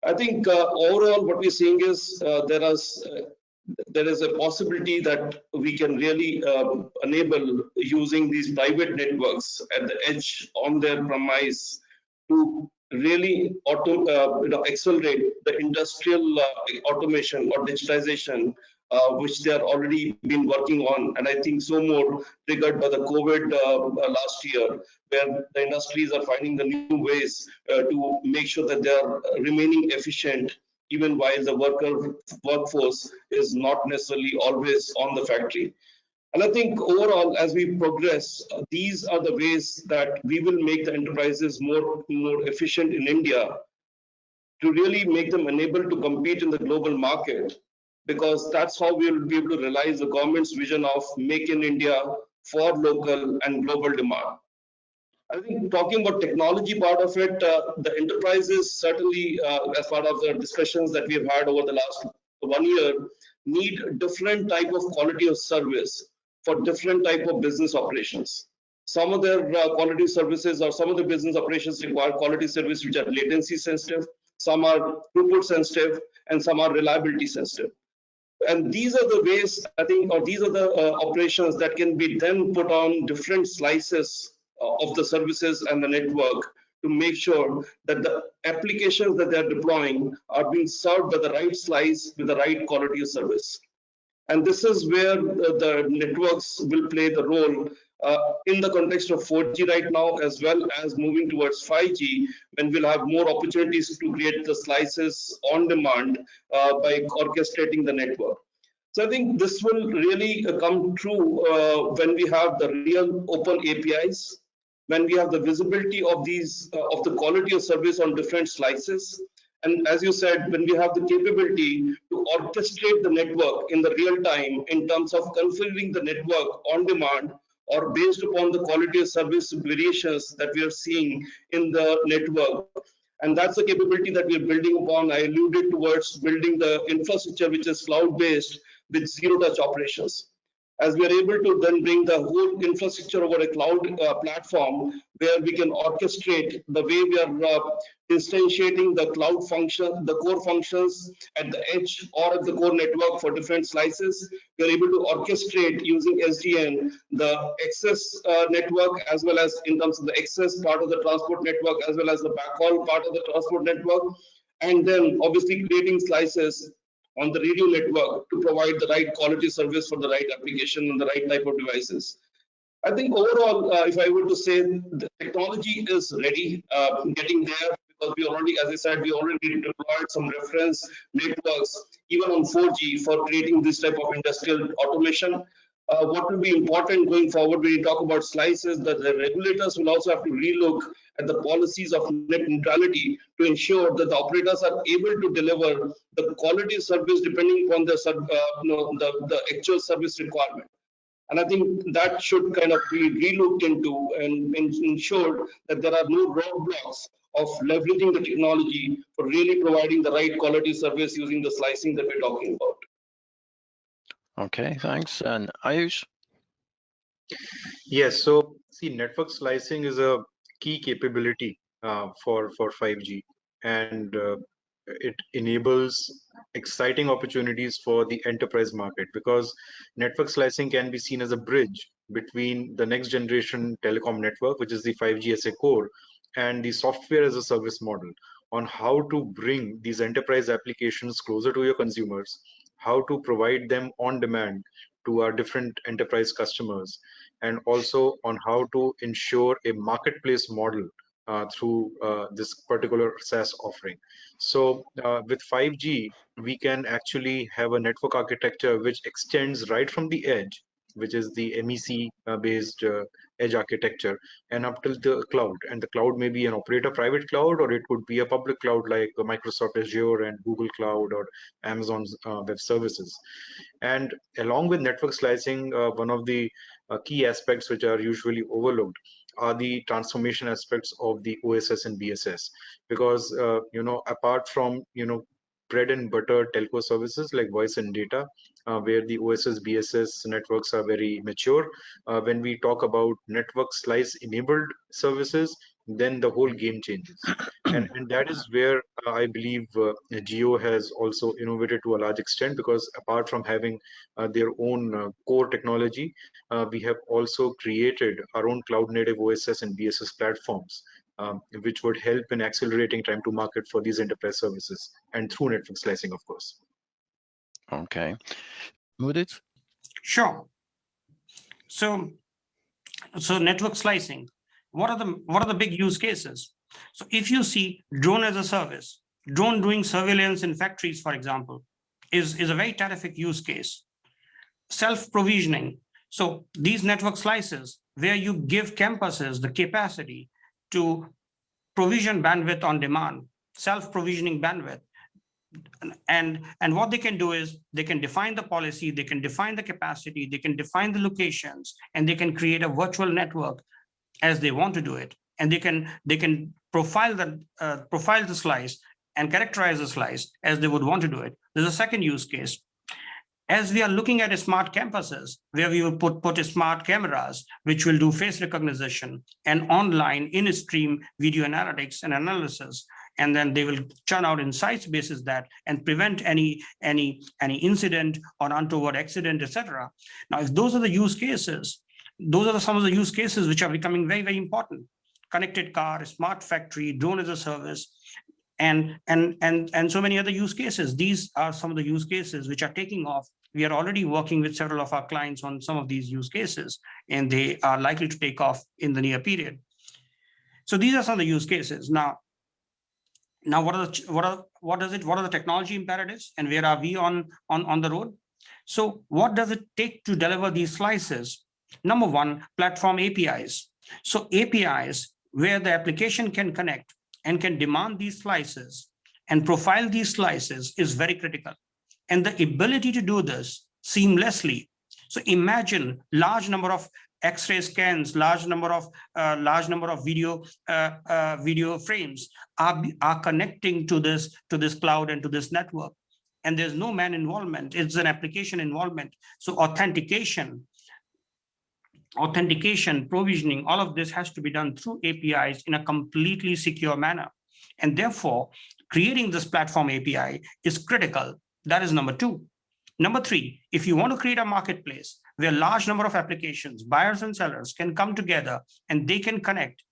I think overall what we're seeing is there is a possibility that we can really enable using these private networks at the edge on their premise to really accelerate the industrial automation or digitization, which they are already been working on, and I think so more triggered by the COVID last year, where the industries are finding the new ways to make sure that they are remaining efficient, even while the workforce is not necessarily always on the factory. And I think overall, as we progress, these are the ways that we will make the enterprises more efficient in India to really make them unable to compete in the global market, because that's how we will be able to realize the government's vision of Make in India for local and global demand. I think talking about technology part of it, the enterprises certainly, as part of the discussions that we have had over the last 1 year, need different type of quality of service for different type of business operations. Some of their quality services or some of the business operations require quality service which are latency sensitive. some are throughput sensitive, and some are reliability sensitive. And these are the ways, I think, or these are the operations that can be then put on different slices of the services and the network to make sure that the applications that they're deploying are being served by the right slice with the right quality of service. And this is where the networks will play the role in the context of 4G right now, as well as moving towards 5G, when we'll have more opportunities to create the slices on demand by orchestrating the network. So I think this will really come true when we have the real open APIs, when we have the visibility of these of the quality of service on different slices. And as you said, when we have the capability to orchestrate the network in the real time in terms of configuring the network on demand or based upon the quality of service variations that we are seeing in the network. And that's the capability that we are building upon. I alluded towards building the infrastructure which is cloud-based with zero-touch operations. As we are able to then bring the whole infrastructure over a cloud platform where we can orchestrate the way we are instantiating the cloud function, the core functions at the edge or at the core network for different slices. We are able to orchestrate using SDN the access network, as well as in terms of the access part of the transport network, as well as the backhaul part of the transport network, and then obviously creating slices on the radio network to provide the right quality service for the right application and the right type of devices. I think overall, if I were to say, the technology is ready, getting there, because we already, as I said, we already deployed some reference networks, even on 4G, for creating this type of industrial automation. What will be important going forward when you talk about slices, that the regulators will also have to relook at the policies of net neutrality to ensure that the operators are able to deliver the quality service depending upon the actual service requirement. And I think that should kind of be relooked into and ensure that there are no roadblocks of leveraging the technology for really providing the right quality service using the slicing that we're talking about. Okay, thanks. And Aayush? Yes, so see, network slicing is a key capability for 5G, and it enables exciting opportunities for the enterprise market, because network slicing can be seen as a bridge between the next generation telecom network, which is the 5G SA core, and the software as a service model on how to bring these enterprise applications closer to your consumers, how to provide them on demand to our different enterprise customers, and also on how to ensure a marketplace model through this particular SaaS offering. So with 5G, we can actually have a network architecture which extends right from the edge, which is the MEC based edge architecture, and up till the cloud. And the cloud may be an operator private cloud, or it could be a public cloud like Microsoft Azure and Google Cloud or Amazon's web services. And along with network slicing, one of the key aspects which are usually overlooked are the transformation aspects of the OSS and BSS, because apart from bread and butter telco services like voice and data, where the OSS BSS networks are very mature, when we talk about network slice enabled services, then the whole game changes. And that is where I believe Jio has also innovated to a large extent, because apart from having their own core technology, we have also created our own cloud native OSS and BSS platforms, which would help in accelerating time to market for these enterprise services, and through network slicing, of course. Okay. Mudit? Sure. So network slicing, what are the big use cases? So if you see drone as a service, drone doing surveillance in factories, for example, is a very terrific use case. Self-provisioning. So these network slices, where you give campuses the capacity to provision bandwidth on demand, self-provisioning bandwidth. And what they can do is they can define the policy, they can define the capacity, they can define the locations, and they can create a virtual network as they want to do it. And they can profile the slice and characterize the slice as they would want to do it. There's a second use case. As we are looking at smart campuses, where we will put smart cameras, which will do face recognition and online in-stream video analytics and analysis, and then they will churn out insights basis that and prevent any incident or untoward accident, etc. Now, if those are the use cases, those are some of the use cases which are becoming very, very important. Connected car, smart factory, drone as a service, and so many other use cases. These are some of the use cases which are taking off. We are already working with several of our clients on some of these use cases, and they are likely to take off in the near period. So these are some of the use cases. Now what are the technology imperatives, and where are we on the road? So what does it take to deliver these slices? Number one, platform APIs. So APIs where the application can connect and can demand these slices and profile these slices is very critical. And the ability to do this seamlessly. So imagine large number of X-ray scans, large number of video frames are connecting to this cloud and to this network, and there's no man involvement. It's an application involvement. So authentication, provisioning, all of this has to be done through APIs in a completely secure manner. And therefore, creating this platform API is critical. That is number two. Number three, if you want to create a marketplace where a large number of applications, buyers and sellers can come together and they can connect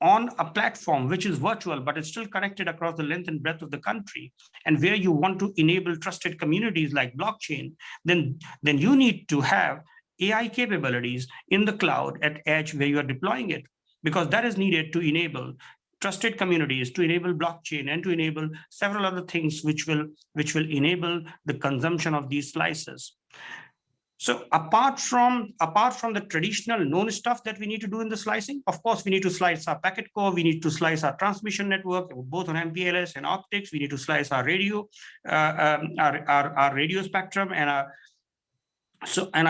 on a platform which is virtual, but it's still connected across the length and breadth of the country, and where you want to enable trusted communities like blockchain, then you need to have AI capabilities in the cloud at edge where you are deploying it, because that is needed to enable trusted communities, to enable blockchain, and to enable several other things which will enable the consumption of these slices. So apart from the traditional known stuff that we need to do in the slicing, of course, we need to slice our packet core, we need to slice our transmission network, both on MPLS and optics, we need to slice our radio, our radio spectrum and our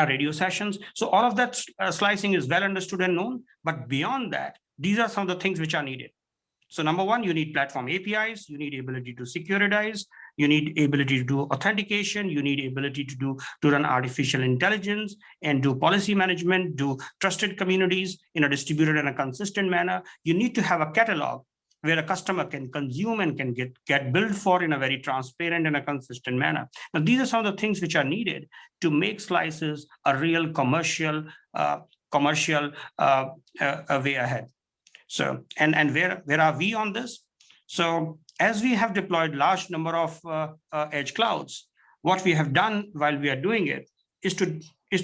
radio sessions. So all of that slicing is well understood and known, but beyond that, these are some of the things which are needed. So number one, you need platform APIs, you need ability to securitize, you need ability to do authentication, you need ability to run artificial intelligence and do policy management, do trusted communities in a distributed and a consistent manner. You need to have a catalog where a customer can consume and can get billed for in a very transparent and a consistent manner. Now, these are some of the things which are needed to make slices a real commercial way ahead. So, and where are we on this? So as we have deployed large number of edge clouds, what we have done while we are doing it is to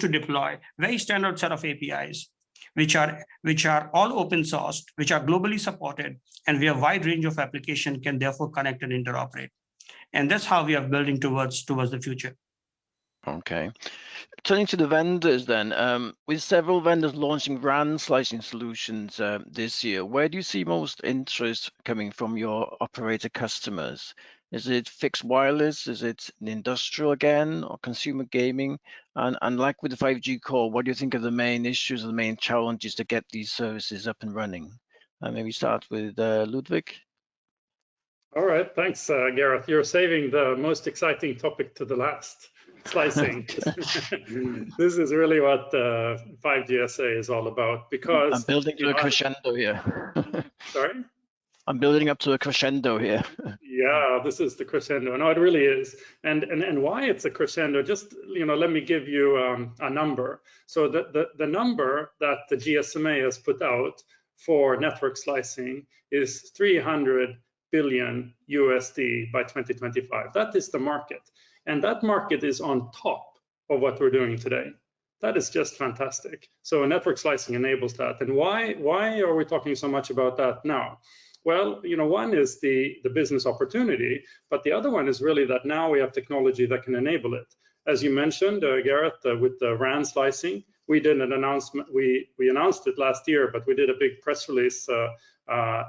deploy very standard set of APIs, which are all open sourced, which are globally supported, and where a wide range of application can therefore connect and interoperate. And that's how we are building towards the future. Okay. Turning to the vendors then, with several vendors launching RAN slicing solutions this year, where do you see most interest coming from your operator customers? Is it fixed wireless? Is it industrial again, or consumer gaming? And like with the 5G core, what do you think are the main issues or the main challenges to get these services up and running? Maybe start with Ludvig. All right, thanks, Gareth. You're saving the most exciting topic to the last, slicing. This is really what 5G SA is all about, because I'm building to a crescendo here. Sorry? I'm building up to a crescendo here. Yeah, this is the crescendo. No, it really is. And why it's a crescendo, just, let me give you a number. So the number that the GSMA has put out for network slicing is $300 billion USD by 2025. That is the market. And that market is on top of what we're doing today. That is just fantastic. So network slicing enables that. And why are we talking so much about that now? Well, one is the business opportunity, but the other one is really that now we have technology that can enable it. As you mentioned, Gareth, with the RAN slicing, we did an announcement. We announced it last year, but we did a big press release a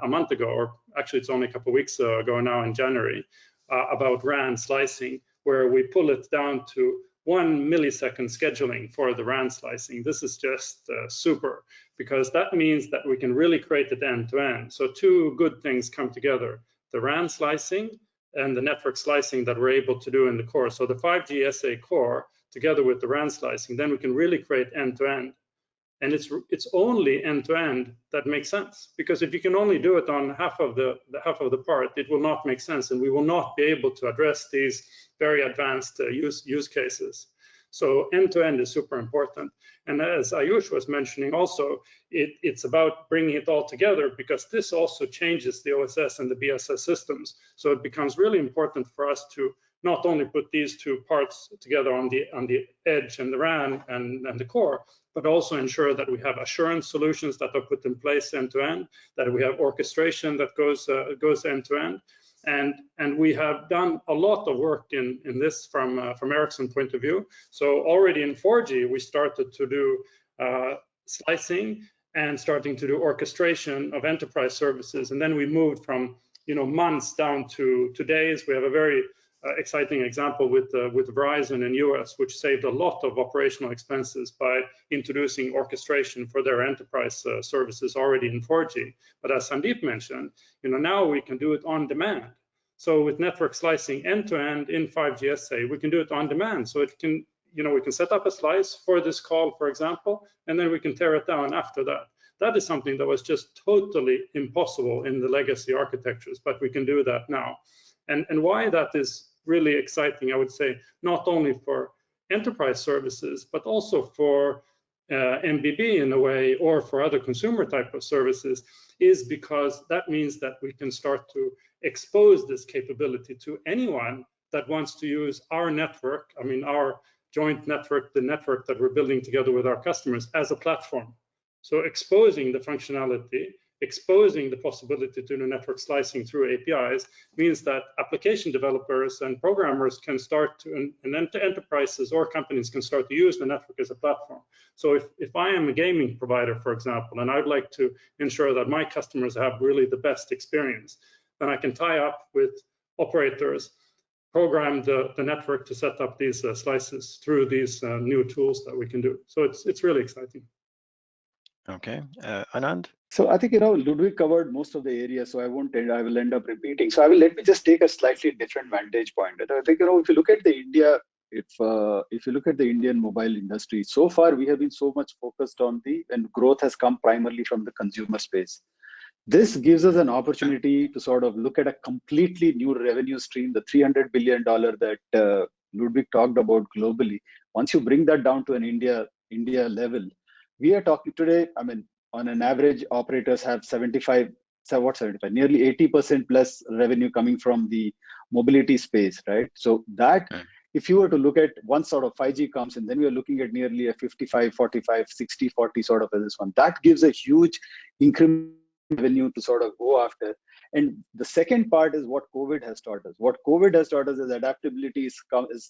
month ago, or actually it's only a couple of weeks ago now in January, about RAN slicing, where we pull it down to 1 millisecond scheduling for the RAN slicing. This is just super, because that means that we can really create it end to end. So two good things come together: the RAN slicing and the network slicing that we're able to do in the core. So the 5G SA core together with the RAN slicing, then we can really create end to end. And it's only end-to-end that makes sense, because if you can only do it on half of the part, it will not make sense, and we will not be able to address these very advanced use cases. So end-to-end is super important. And as Aayush was mentioning also, it's about bringing it all together, because this also changes the OSS and the BSS systems. So it becomes really important for us to not only put these two parts together on the edge and the RAN and the core, but also ensure that we have assurance solutions that are put in place end-to-end, that we have orchestration that goes end-to-end. And we have done a lot of work in this from Ericsson point of view. So already in 4G, we started to do slicing and starting to do orchestration of enterprise services. And then we moved from months down to days. We have a very exciting example with Verizon in US, which saved a lot of operational expenses by introducing orchestration for their enterprise services already in 4G. But as Sandeep mentioned, now we can do it on demand. So with network slicing end-to-end in 5G SA, we can do it on demand. So it can, we can set up a slice for this call, for example, and then we can tear it down after that. That is something that was just totally impossible in the legacy architectures, but we can do that now. And why that is really exciting, I would say, not only for enterprise services, but also for MBB in a way, or for other consumer type of services, is because that means that we can start to expose this capability to anyone that wants to use our network, I mean, our joint network, the network that we're building together with our customers, as a platform. So exposing the functionality, exposing the possibility to do network slicing through APIs means that application developers and programmers can start to, and enterprises or companies can start to use the network as a platform. So if I am a gaming provider, for example, and I'd like to ensure that my customers have really the best experience, then I can tie up with operators, program the network to set up these slices through these new tools that we can do. So it's really exciting. Okay, Anand? So I think, Ludwig covered most of the areas, so I will end up repeating. So let me just take a slightly different vantage point. I think, if you look at if you look at the Indian mobile industry, so far we have been so much focused on and growth has come primarily from the consumer space. This gives us an opportunity to sort of look at a completely new revenue stream, the $300 billion that Ludwig talked about globally. Once you bring that down to an India level, we are talking today, I mean, on an average, operators have nearly 80% plus revenue coming from the mobility space, right? So that, if you were to look at once sort of 5G comes in, then we are looking at nearly a 55, 45, 60, 40 sort of this one. That gives a huge increment revenue to sort of go after. And the second part is what COVID has taught us. What COVID has taught us is adaptability is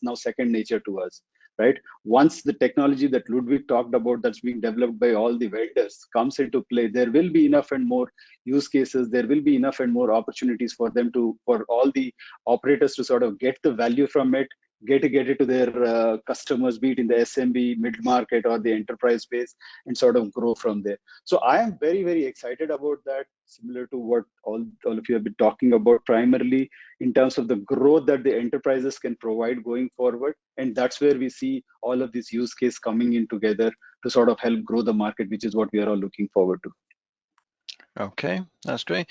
now second nature to us, right? Once the technology that Ludwig talked about that's being developed by all the vendors comes into play, there will be enough and more use cases, there will be enough and more opportunities for all the operators to sort of get the value from it, get it to their customers, be it in the SMB, mid-market, or the enterprise space, and sort of grow from there. So I am very, very excited about that, similar to what all of you have been talking about, primarily in terms of the growth that the enterprises can provide going forward. And that's where we see all of these use cases coming in together to sort of help grow the market, which is what we are all looking forward to. Okay, that's great.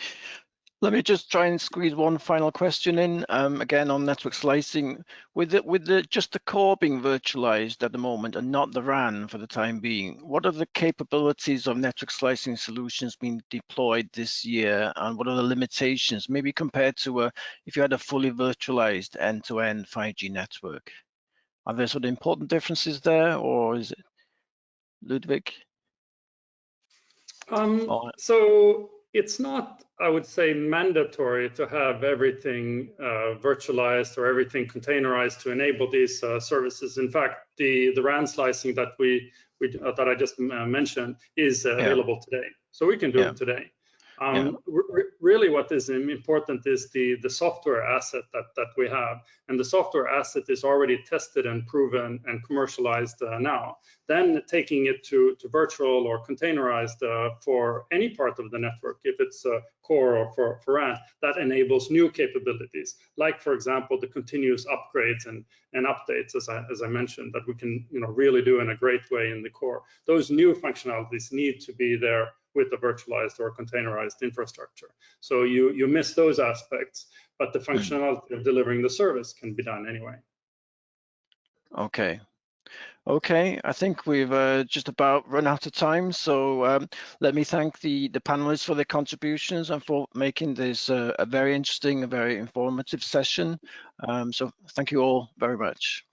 Let me just try and squeeze one final question in, again on network slicing. With just the core being virtualized at the moment and not the RAN for the time being, what are the capabilities of network slicing solutions being deployed this year, and what are the limitations, maybe compared to if you had a fully virtualized end-to-end 5G network? Are there sort of important differences there, or is it Ludwig? So it's not, I would say, mandatory to have everything virtualized or everything containerized to enable these services. In fact, the RAN slicing that I just mentioned is available today, so we can do it today. Really what is important is the software asset that we have, and the software asset is already tested and proven and commercialized now. Then taking it to virtual or containerized for any part of the network, if it's core or for RAN, that enables new capabilities, like for example the continuous upgrades and updates, as I mentioned, that we can really do in a great way in the core. Those new functionalities need to be there with the virtualized or containerized infrastructure. So you miss those aspects, but the functionality of delivering the service can be done anyway. Okay, I think we've just about run out of time. So let me thank the panelists for their contributions and for making this a very interesting, a very informative session. So thank you all very much.